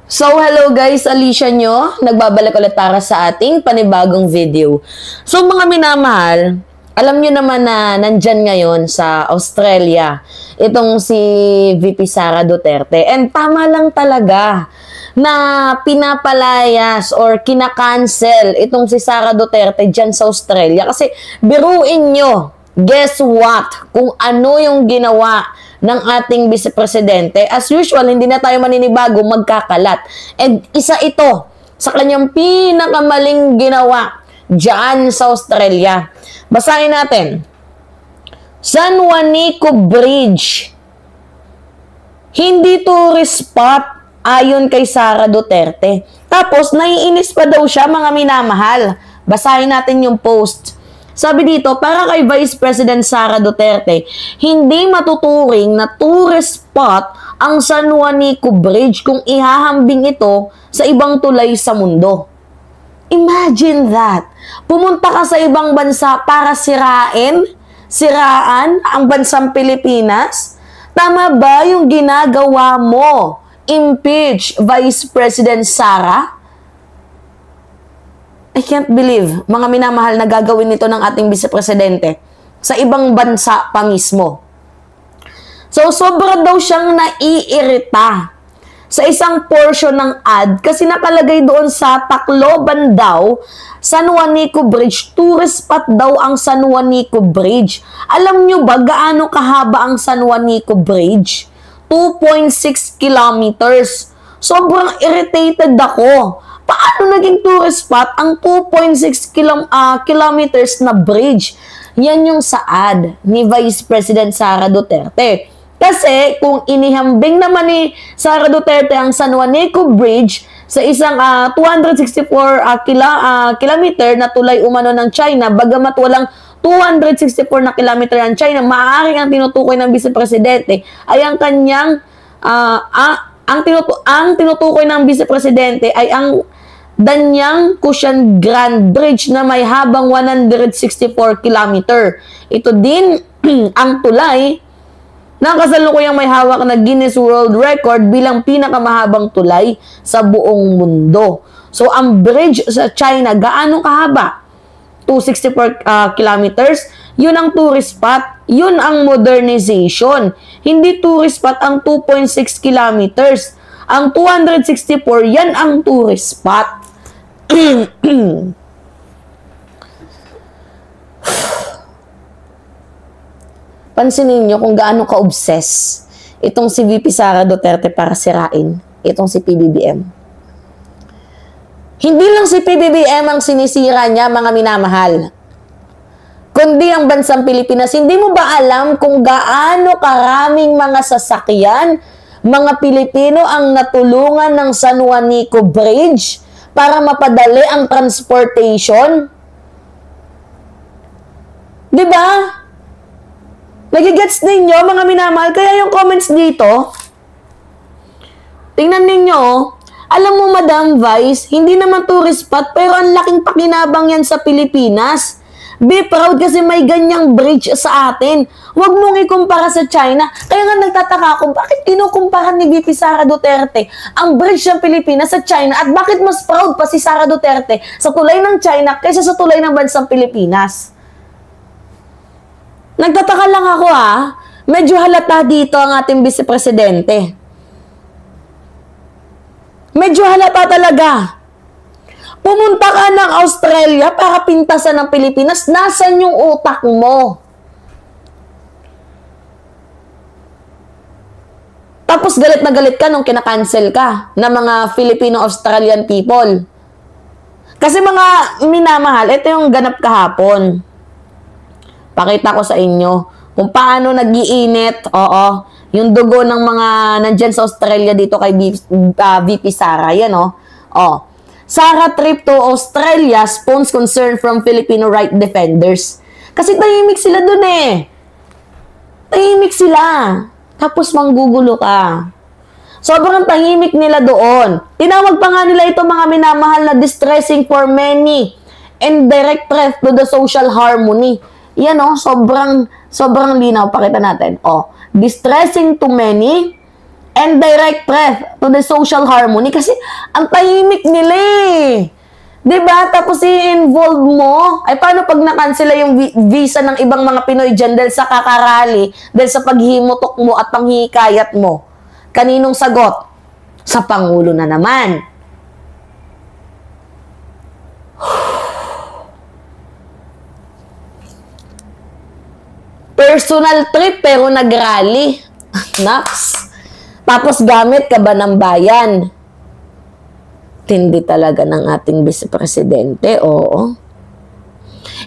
So, hello guys, Alicia nyo. Nagbabalik ulit para sa ating panibagong video. So, mga minamahal, alam nyo naman na nandyan ngayon sa Australia itong si VP Sara Duterte. And tama lang talaga na pinapalayas or kinakancel itong si Sara Duterte dyan sa Australia. Kasi biruin nyo, guess what? Kung ano yung ginawa ng ating vice-presidente, as usual, hindi na tayo maninibago, magkakalat. And isa ito sa kanyang pinakamaling ginawa dyan sa Australia. Basahin natin. San Juanico Bridge. Hindi tourist spot ayon kay Sara Duterte. Tapos, naiinis pa daw siya, mga minamahal. Basahin natin yung post. Sabi dito, para kay Vice President Sara Duterte, hindi matuturing na tourist spot ang San Juanico Bridge kung ihahambing ito sa ibang tulay sa mundo. Imagine that. Pumunta ka sa ibang bansa para siraan ang bansang Pilipinas? Tama ba yung ginagawa mo? Impeach Vice President Sara? I can't believe, mga minamahal, na gagawin nito ng ating vice-presidente sa ibang bansa pa mismo. So, sobra daw siyang naiirita sa isang portion ng ad kasi nakalagay doon sa Tacloban daw, San Juanico Bridge, tourist spot daw ang San Juanico Bridge. Alam nyo ba gaano kahaba ang San Juanico Bridge? 2.6 kilometers. Sobrang irritated ako. Paano naging tourist spot ang 2.6 kilometers na bridge? Yan yung saad ni Vice President Sara Duterte. Kasi kung inihambing naman ni Sara Duterte ang San Juanico Bridge sa isang 264 kilometer na tulay umano ng China, bagamat walang 264 na kilometer ang China, maaaring ang tinutukoy ng Vice Presidente ay ang kanyang ang tinutukoy ng Vice Presidente ay ang Danyang Kushan Grand Bridge na may habang 164 kilometer. Ito din ang tulay na kasalukuyang may hawak na Guinness World Record bilang pinakamahabang tulay sa buong mundo. So, ang bridge sa China, gaano kahaba? 264 kilometers. Yun ang tourist spot. Yun ang modernization. Hindi tourist spot ang 2.6 kilometers. Ang 264, yan ang tourist spot. Pansinin nyo kung gaano ka-obsess itong si VP Sara Duterte para sirain itong si PBBM. Hindi lang si PBBM ang sinisira niya, mga minamahal, kundi ang bansang Pilipinas. Hindi mo ba alam kung gaano karaming mga sasakyan, mga Pilipino ang natulungan ng San Juanico Bridge para mapadali ang transportation? Diba? Nagigets ninyo, mga minamahal? Kaya yung comments dito, tingnan ninyo, alam mo, Madam Vice, hindi naman tourist spot, pero ang laking pakinabang yan sa Pilipinas. Be proud kasi may ganyang bridge sa atin. Huwag mong ikumpara sa China. Kaya nga nagtataka ako, bakit kinukumpara ni VP Sara Duterte ang bridge ng Pilipinas sa China? At bakit mas proud pa si Sara Duterte sa tulay ng China kaysa sa tulay ng bansang Pilipinas? Nagtataka lang ako, medyo halata dito ang ating vice-presidente. Medyo halata talaga. Pumunta ka ng Australia para pintasan ng Pilipinas. Nasaan yung utak mo? Tapos galit na galit ka nung kinakancel ka ng mga Filipino-Australian people. Kasi mga minamahal, ito yung ganap kahapon. Pakita ko sa inyo kung paano nag-iinit, yung dugo ng mga nandyan sa Australia dito kay VP Sara. Yan, Sara trip to Australia spawns concern from Filipino right defenders. Kasi tahimik sila dun Tahimik sila. Tapos manggugulo ka. Sobrang tahimik nila doon. Tinawag pa nga nila ito, mga minamahal, na distressing for many and direct threat to the social harmony. Yan sobrang linaw. Pakita natin. Distressing to many and direct threat to the social harmony kasi ang tahimik nila eh. Diba? Tapos i-involve mo, ay paano pag nakansela yung visa ng ibang mga Pinoy dyan dahil sa kakarali, dahil sa paghimutok mo at panghihikayat mo? Kaninong sagot? Sa Pangulo na naman. Personal trip pero nag-rally. Naks. Tapos gamit ka ba ng bayan? Tindi talaga ng ating vice-presidente, oo.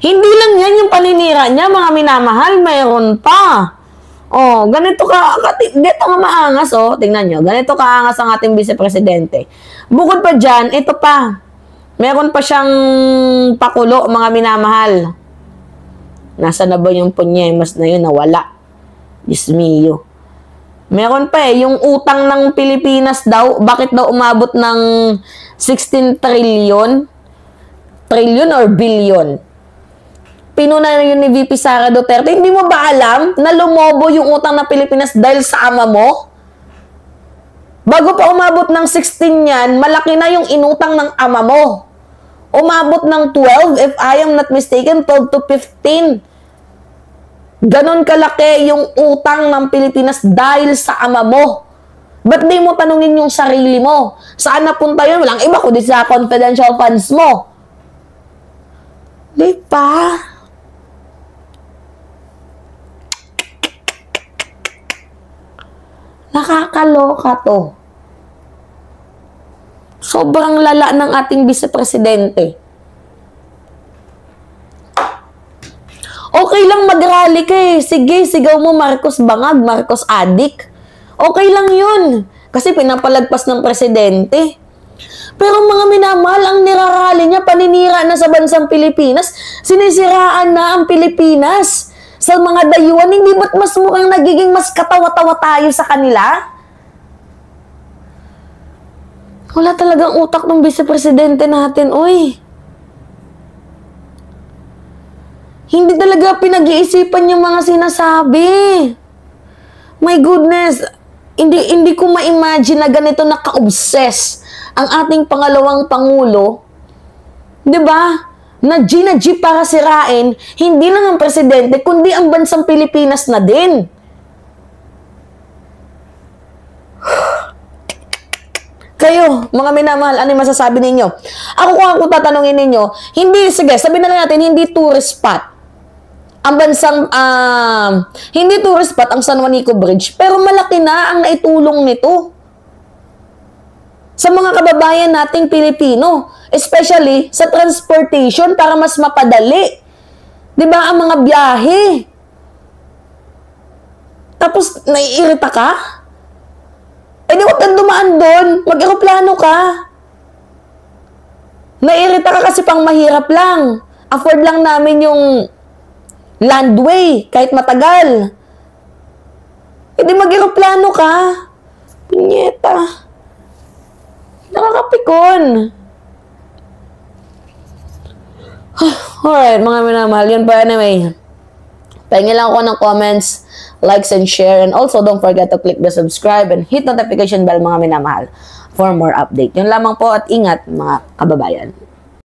Hindi lang yan yung paninira niya, mga minamahal, mayroon pa. Oh, ganito nga maangas, oh. Tingnan nyo, ganito kaangas ang ating vice-presidente. Bukod pa dyan, ito pa. Meron pa siyang pakulo, mga minamahal. Nasa na ba yung punyemas na yun? Nawala. Diyos mio. Meron pa yung utang ng Pilipinas daw. Bakit daw umabot ng 16 trillion? Trillion or billion? Pinuna na yun ni VP Sara Duterte. Hindi mo ba alam na lumobo yung utang ng Pilipinas dahil sa ama mo? Bago pa umabot ng 16 yan, malaki na yung inutang ng ama mo. Umabot ng 12, if I am not mistaken, 12 to 15. Ganon kalaki yung utang ng Pilipinas dahil sa ama mo. Ba't di mo tanungin yung sarili mo? Saan napunta yun? Walang iba kundi sa confidential funds mo. Di ba? Nakakaloka to. Sobrang lala ng ating vice-presidente. Okay lang mag-rally ka eh. Sige, sigaw mo Marcos bangag, Marcos adik. Okay lang yun. Kasi pinapalagpas ng presidente. Pero mga minamahal, ang nirarally niya, paninira na sa bansang Pilipinas. Sinisiraan na ang Pilipinas. Sa mga dayuhan, hindi ba't mas mukhang nagiging mas katawa-tawa tayo sa kanila? Wala talagang utak ng vice-presidente natin, uy. Hindi talaga pinag-iisipan yung mga sinasabi. My goodness, hindi ko ma-imagine na ganito naka-obsess ang ating pangalawang Pangulo. 'Di ba? Na G para sirain, hindi lang ang presidente, kundi ang bansang Pilipinas na din. Kayo, mga minamahal, ano yung masasabi ninyo? Ako kung ako tatanungin ninyo, sige, sabihin na lang natin, hindi tourist spot. Ang bansang, hindi tourist spot ang San Juanico Bridge, pero malaki na ang naitulong nito sa mga kababayan nating Pilipino, especially sa transportation para mas mapadali. 'Di ba ang mga biyahe? Tapos naiirita ka? Eh di wag kang dumaan doon, mag-eroplano ka. Naiirita ka kasi pang mahirap lang. Afford lang namin yung landway, kahit matagal. E di mag-eroplano ka. Pinyeta. Nakakapikon. Alright, mga minamahal. Yun pa anyway. Pahingin lang ako ng comments, likes, and share. And also, don't forget to click the subscribe and hit notification bell, mga minamahal, for more update. Yun lamang po at ingat, mga kababayan.